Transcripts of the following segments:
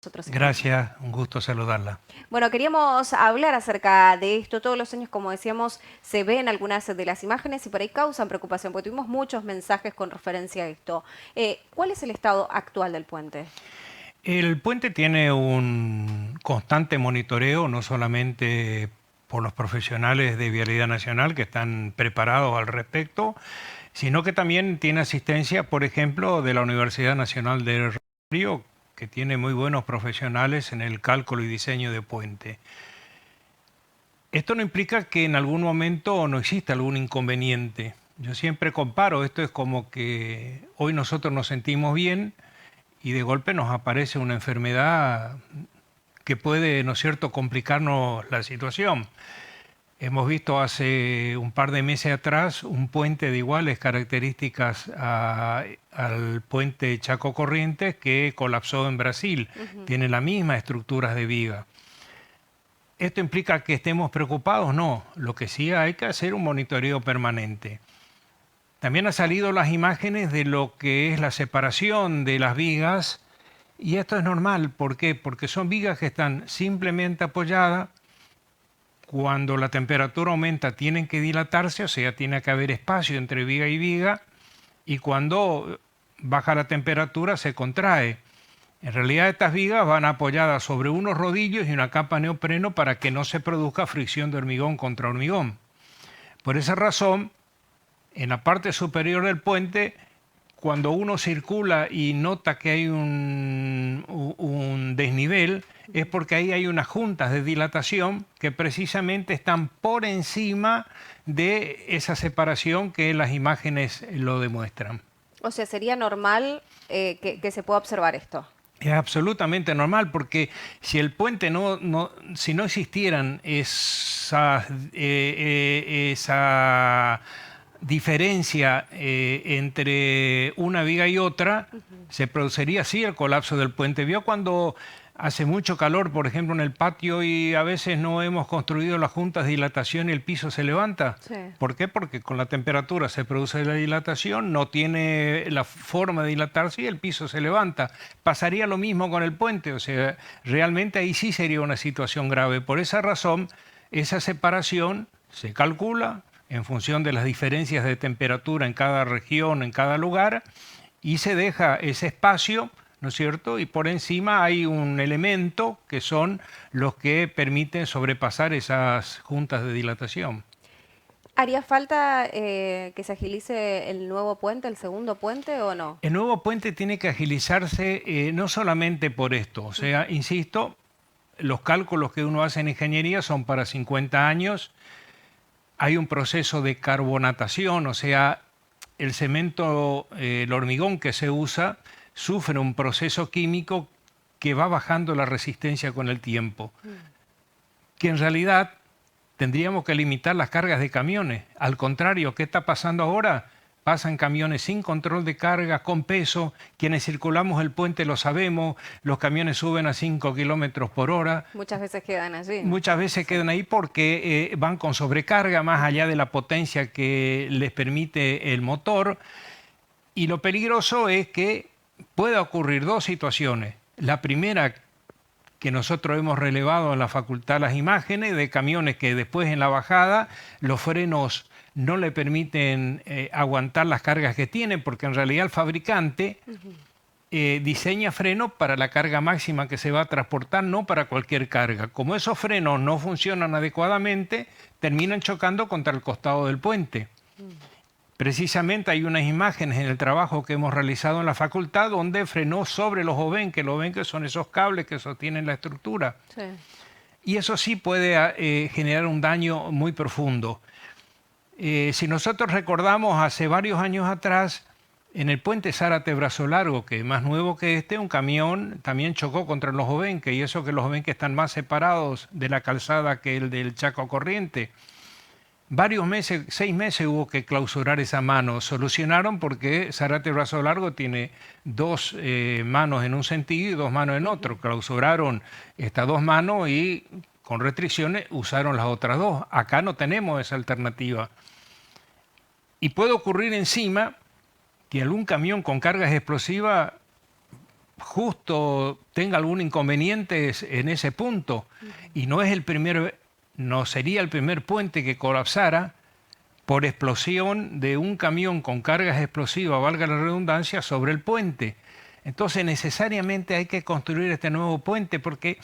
nosotros. Gracias, un gusto saludarla. Bueno, queríamos hablar acerca de esto. Todos los años, como decíamos, se ven algunas de las imágenes y por ahí causan preocupación, porque tuvimos muchos mensajes con referencia a esto. ¿Cuál es el estado actual del puente? El puente tiene un constante monitoreo, no solamente por los profesionales de Vialidad Nacional que están preparados al respecto, sino que también tiene asistencia, por ejemplo, de la Universidad Nacional de Río, que tiene muy buenos profesionales en el cálculo y diseño de puente. Esto no implica que en algún momento no exista algún inconveniente. Yo siempre comparo, esto es como que hoy nosotros nos sentimos bien y de golpe nos aparece una enfermedad que puede, ¿no es cierto?, complicarnos la situación. Hemos visto hace un par de meses atrás un puente de iguales características al puente Chaco Corrientes que colapsó en Brasil. Tiene las mismas estructuras de viga. ¿Esto implica que estemos preocupados? No. Lo que sí hay que hacer un monitoreo permanente. También han salido las imágenes de lo que es la separación de las vigas y esto es normal. ¿Por qué? Porque son vigas que están simplemente apoyadas. Cuando la temperatura aumenta tienen que dilatarse, o sea, tiene que haber espacio entre viga y viga, y cuando baja la temperatura se contrae. En realidad estas vigas van apoyadas sobre unos rodillos y una capa neopreno para que no se produzca fricción de hormigón contra hormigón. Por esa razón, en la parte superior del puente, cuando uno circula y nota que hay un desnivel, es porque ahí hay unas juntas de dilatación que precisamente están por encima de esa separación que las imágenes lo demuestran. O sea, sería normal que se pueda observar esto. Es absolutamente normal porque si el puente si no existieran esa diferencia entre una viga y otra, se produciría así el colapso del puente. ¿Vio cuando hace mucho calor, por ejemplo, en el patio y a veces no hemos construido las juntas de dilatación y el piso se levanta? Sí. ¿Por qué? Porque con la temperatura se produce la dilatación, no tiene la forma de dilatarse y el piso se levanta. Pasaría lo mismo con el puente, o sea, realmente ahí sí sería una situación grave. Por esa razón, esa separación se calcula en función de las diferencias de temperatura en cada región, en cada lugar, y se deja ese espacio, ¿no es cierto? Y por encima hay un elemento que son los que permiten sobrepasar esas juntas de dilatación. ¿Haría falta que se agilice el nuevo puente, el segundo puente o no? El nuevo puente tiene que agilizarse no solamente por esto, o sea, insisto, los cálculos que uno hace en ingeniería son para 50 años, hay un proceso de carbonatación, o sea, el cemento, el hormigón que se usa, sufre un proceso químico que va bajando la resistencia con el tiempo, que en realidad tendríamos que limitar las cargas de camiones. Al contrario, ¿qué está pasando ahora? Pasan camiones sin control de carga, con peso. Quienes circulamos el puente lo sabemos. Los camiones suben a 5 kilómetros por hora. Muchas veces quedan allí. Muchas veces Sí. quedan ahí porque van con sobrecarga más allá de la potencia que les permite el motor. Y lo peligroso es que pueda ocurrir dos situaciones. La primera, que nosotros hemos relevado en la facultad las imágenes de camiones que después en la bajada los frenos no le permiten aguantar las cargas que tienen, porque en realidad el fabricante diseña frenos para la carga máxima que se va a transportar, no para cualquier carga. Como esos frenos no funcionan adecuadamente, terminan chocando contra el costado del puente. Precisamente hay unas imágenes en el trabajo que hemos realizado en la facultad donde frenó sobre los obenques son esos cables que sostienen la estructura. Sí. Y eso sí puede generar un daño muy profundo. Si nosotros recordamos hace varios años atrás, en el puente Zárate-Brazo Largo, que es más nuevo que este, un camión también chocó contra los obenques, y eso que los obenques están más separados de la calzada que el del Chaco Corriente. Varios meses, 6 meses hubo que clausurar esa mano. Solucionaron porque Zárate-Brazo Largo tiene dos manos en un sentido y dos manos en otro. Clausuraron estas dos manos y con restricciones usaron las otras dos. Acá no tenemos esa alternativa. Y puede ocurrir encima que algún camión con cargas explosivas justo tenga algún inconveniente en ese punto. Y no es el primer, no sería el primer puente que colapsara por explosión de un camión con cargas explosivas, valga la redundancia, sobre el puente. Entonces necesariamente hay que construir este nuevo puente porque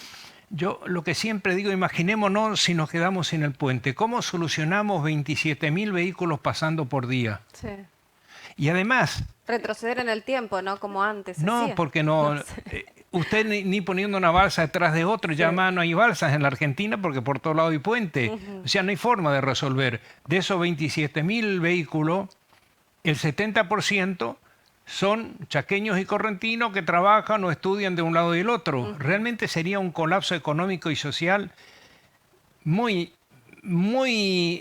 yo lo que siempre digo, imaginémonos si nos quedamos sin el puente, ¿cómo solucionamos 27.000 vehículos pasando por día? Sí. Y además... Retroceder en el tiempo, ¿no? Como antes se No, hacía. porque No no... sé. Usted ni poniendo una balsa detrás de otro, Sí. ya más no hay balsas en la Argentina porque por todos lados hay puente. O sea, no hay forma de resolver. De esos 27.000 vehículos, el 70% son chaqueños y correntinos que trabajan o estudian de un lado y del otro. Realmente sería un colapso económico y social muy, muy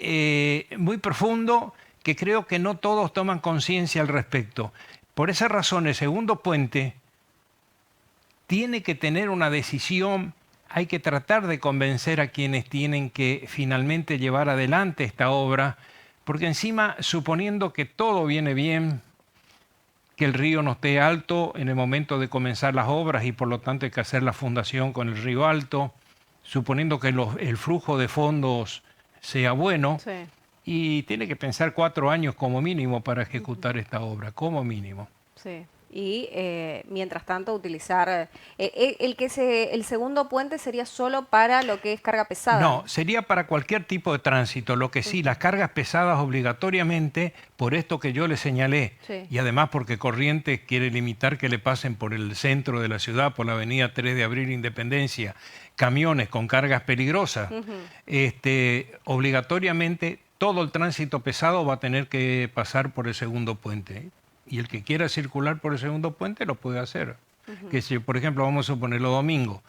profundo que creo que no todos toman conciencia al respecto. Por esa razón, el segundo puente tiene que tener una decisión, hay que tratar de convencer a quienes tienen que finalmente llevar adelante esta obra, porque encima, suponiendo que todo viene bien, que el río no esté alto en el momento de comenzar las obras y por lo tanto hay que hacer la fundación con el río alto, suponiendo que el flujo de fondos sea bueno, Sí. y tiene que pensar 4 años como mínimo para ejecutar esta obra, como mínimo. Sí. Y mientras tanto utilizar el segundo puente sería solo para lo que es carga pesada. No, sería para cualquier tipo de tránsito. Lo que sí, las cargas pesadas obligatoriamente, por esto que yo le señalé, Sí. y además porque Corrientes quiere limitar que le pasen por el centro de la ciudad, por la avenida 3 de Abril Independencia, camiones con cargas peligrosas, obligatoriamente todo el tránsito pesado va a tener que pasar por el segundo puente. Y el que quiera circular por el segundo puente lo puede hacer. Que si, por ejemplo, vamos a suponer los domingos,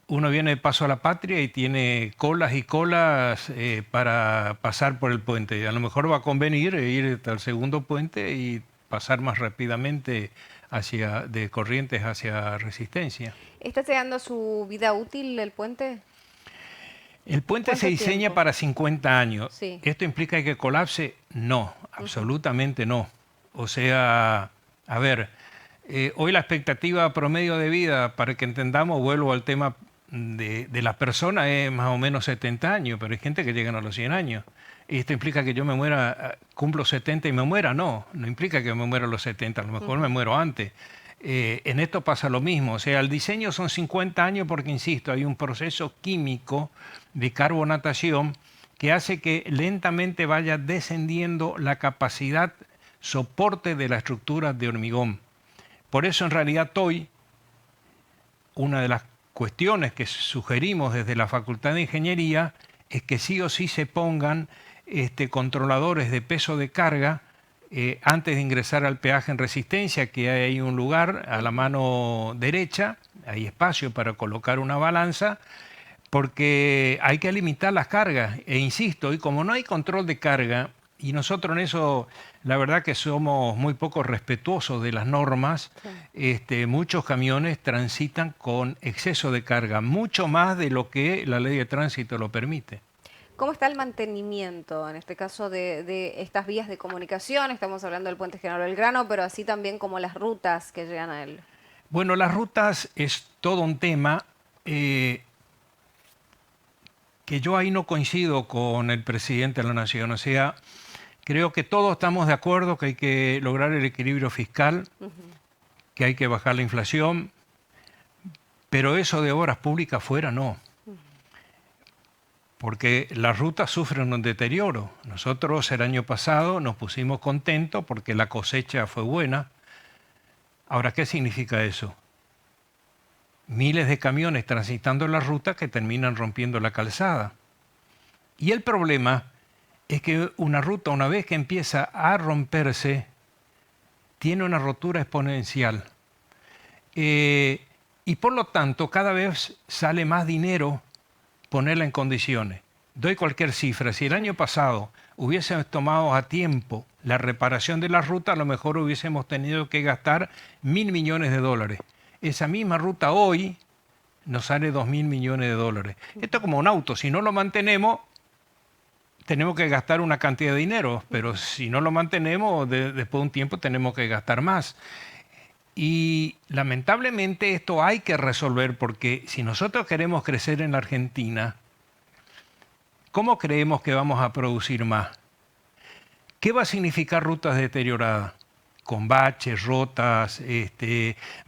uno viene de paso a la patria y tiene colas y colas para pasar por el puente. A lo mejor va a convenir ir hasta el segundo puente y pasar más rápidamente de Corrientes hacia Resistencia. ¿Está llegando a su vida útil el puente? El puente se ¿Cuánto diseña tiempo? para 50 años. Sí. ¿Esto implica que colapse? No, absolutamente no. O sea, a ver, hoy la expectativa promedio de vida, para que entendamos, vuelvo al tema de las personas, es más o menos 70 años, pero hay gente que llegan a los 100 años. ¿Y esto implica que yo me muera, cumplo 70 y me muera? No, no implica que me muera a los 70, a lo mejor me muero antes. En esto pasa lo mismo, o sea, el diseño son 50 años porque, insisto, hay un proceso químico de carbonatación que hace que lentamente vaya descendiendo la capacidad soporte de la estructura de hormigón. Por eso, en realidad, hoy, una de las cuestiones que sugerimos desde la Facultad de Ingeniería es que sí o sí se pongan controladores de peso de carga antes de ingresar al peaje en Resistencia, que hay un lugar a la mano derecha, hay espacio para colocar una balanza, porque hay que limitar las cargas. E insisto, y como no hay control de carga, y nosotros en eso, la verdad que somos muy poco respetuosos de las normas, muchos camiones transitan con exceso de carga, mucho más de lo que la ley de tránsito lo permite. ¿Cómo está el mantenimiento, en este caso, de estas vías de comunicación? Estamos hablando del puente General Belgrano, pero así también como las rutas que llegan a él. Bueno, las rutas es todo un tema que yo ahí no coincido con el presidente de la Nación. O sea, creo que todos estamos de acuerdo que hay que lograr el equilibrio fiscal, que hay que bajar la inflación, pero eso de obras públicas fuera no. Porque las rutas sufren un deterioro. Nosotros el año pasado nos pusimos contentos porque la cosecha fue buena. Ahora, ¿qué significa eso? Miles de camiones transitando la ruta que terminan rompiendo la calzada. Y el problema es que una ruta, una vez que empieza a romperse, tiene una rotura exponencial. Y por lo tanto, cada vez sale más dinero ponerla en condiciones. Doy cualquier cifra. Si el año pasado hubiésemos tomado a tiempo la reparación de la ruta, a lo mejor hubiésemos tenido que gastar 1.000 millones de dólares. Esa misma ruta hoy nos sale 2.000 millones de dólares. Esto es como un auto. Si no lo mantenemos, tenemos que gastar una cantidad de dinero, pero si no lo mantenemos, después de un tiempo tenemos que gastar más. Y lamentablemente esto hay que resolver porque si nosotros queremos crecer en la Argentina, ¿cómo creemos que vamos a producir más? ¿Qué va a significar rutas deterioradas? Con baches, rotas,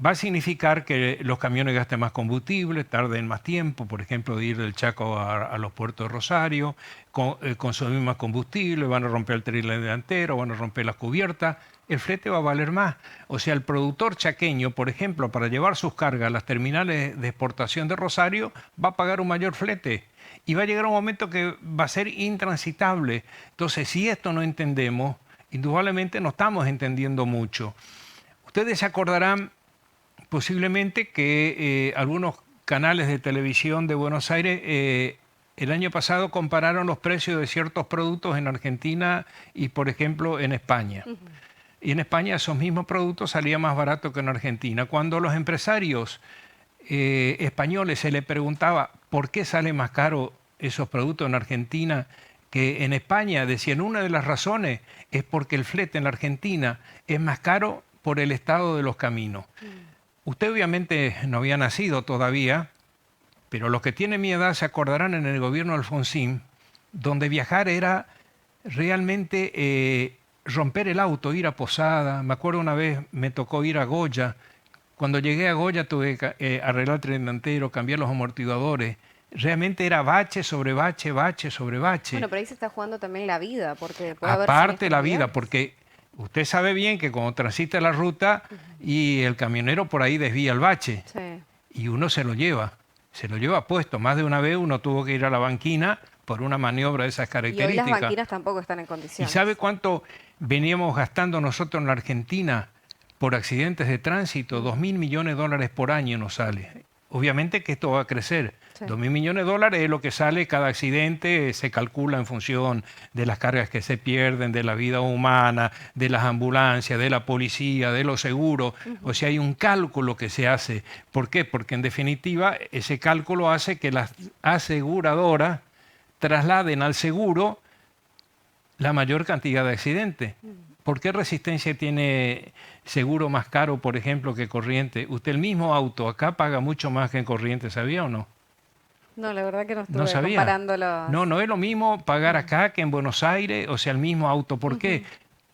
va a significar que los camiones gasten más combustible, tarden más tiempo, por ejemplo, de ir del Chaco a los puertos de Rosario, consumir más combustible, van a romper el tráiler delantero, van a romper las cubiertas, el flete va a valer más. O sea, el productor chaqueño, por ejemplo, para llevar sus cargas a las terminales de exportación de Rosario, va a pagar un mayor flete. Y va a llegar un momento que va a ser intransitable. Entonces, si esto no entendemos, indudablemente no estamos entendiendo mucho. Ustedes se acordarán posiblemente que algunos canales de televisión de Buenos Aires el año pasado compararon los precios de ciertos productos en Argentina y, por ejemplo, en España. Y en España esos mismos productos salían más baratos que en Argentina. Cuando los empresarios españoles se les preguntaba por qué sale más caro esos productos en Argentina que en España, decían una de las razones es porque el flete en la Argentina es más caro por el estado de los caminos. Usted obviamente no había nacido todavía, pero los que tienen mi edad se acordarán en el gobierno de Alfonsín, donde viajar era realmente romper el auto, ir a Posada. Me acuerdo una vez me tocó ir a Goya. Cuando llegué a Goya tuve que arreglar el tren delantero, cambiar los amortiguadores. Realmente era bache sobre bache, bache sobre bache. Bueno, pero ahí se está jugando también la vida, porque puede haber Aparte la vida, siniestralidades. porque usted sabe bien que cuando transita la ruta y el camionero por ahí desvía el bache Sí. y uno se lo lleva puesto. Más de una vez uno tuvo que ir a la banquina por una maniobra de esas Y hoy las características. banquinas tampoco están en ¿Y condiciones. sabe cuánto veníamos gastando nosotros en la Argentina por accidentes de tránsito? 2.000 millones de dólares por año nos sale. Obviamente que esto va a crecer. Sí. 2.000 millones de dólares es lo que sale cada accidente, se calcula en función de las cargas que se pierden, de la vida humana, de las ambulancias, de la policía, de los seguros. O sea, hay un cálculo que se hace. ¿Por qué? Porque en definitiva ese cálculo hace que las aseguradoras trasladen al seguro la mayor cantidad de accidentes. ¿Por qué Resistencia tiene seguro más caro, por ejemplo, que Corriente? Usted el mismo auto acá paga mucho más que en Corriente, ¿sabía o no? No, la verdad que no No estuve sabía. comparando los... No es lo mismo pagar acá que en Buenos Aires, o sea, el mismo auto. ¿Por qué?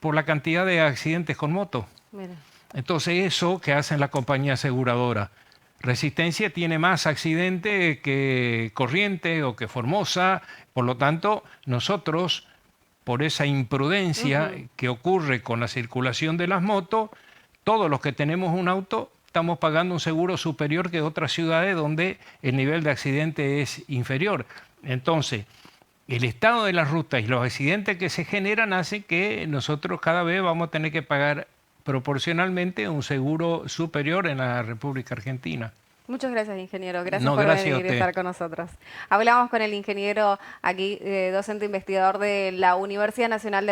Por la cantidad de accidentes con moto. Mira. Entonces eso que hacen la compañía aseguradora. Resistencia tiene más accidentes que Corriente o que Formosa, por lo tanto nosotros, por esa imprudencia que ocurre con la circulación de las motos, todos los que tenemos un auto estamos pagando un seguro superior que otras ciudades donde el nivel de accidente es inferior. Entonces, el estado de las rutas y los accidentes que se generan hacen que nosotros cada vez vamos a tener que pagar proporcionalmente un seguro superior en la República Argentina. Muchas gracias, ingeniero. Gracias No, por gracias a venir y usted. estar con nosotros. Hablamos con el ingeniero aquí, docente investigador de la Universidad Nacional de